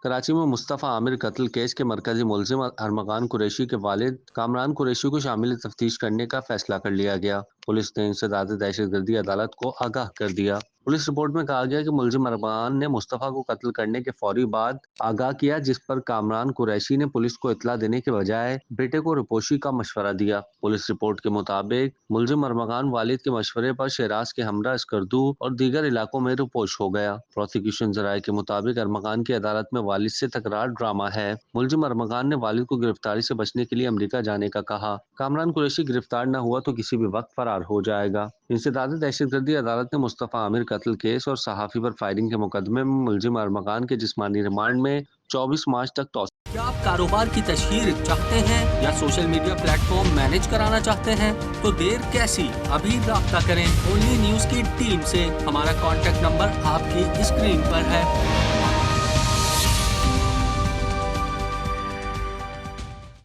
कराची में मुस्तफ़ा आमिर कत्ल केस के मरकजी मुलजिम अरमगान कुरैशी के वालिद कामरान कुरैशी को शामिल तफ्तीश करने का फैसला कर लिया गया। पुलिस ने इंसदाद दहशतगर्दी अदालत को आगाह कर दिया। पुलिस रिपोर्ट में कहा गया कि मुलजिम अरमगान ने मुस्तफ़ा को कत्ल करने के फौरी बाद आगाह किया, जिस पर कामरान कुरैशी ने पुलिस को इतला देने के बजाय बेटे को रिपोशी का मशवरा दिया। पुलिस रिपोर्ट के मुताबिक मुलजिम अरमगान वालिद के मशवरे पर शहराज के हमरा स्कर्दू और दीगर इलाकों में रिपोश हो गया। प्रोसिक्यूशन जराये के मुताबिक अरमगान की अदालत में वालिद से तकरार ड्रामा है। मुलजिम अरमगान ने वालिद को गिरफ्तारी से बचने के लिए अमेरिका जाने का कहा। कामरान कुरैशी गिरफ्तार न हुआ तो किसी भी वक्त फरार हो जाएगा। इंसदाद दहशतगर्दी अदालत ने मुस्तफ़ा आमिर कत्ल केस और सहाफी पर फायरिंग के मुकदमे में मुलजिम अरमगान के जिस्मानी रिमांड में 24 मार्च तक क्या आप कारोबार की तशहीर चाहते हैं या सोशल मीडिया प्लेटफॉर्म मैनेज कराना चाहते हैं? तो देर कैसी, अभी राब्ता करें ओनली न्यूज की टीम से। हमारा कॉन्टेक्ट नंबर आपकी स्क्रीन पर है।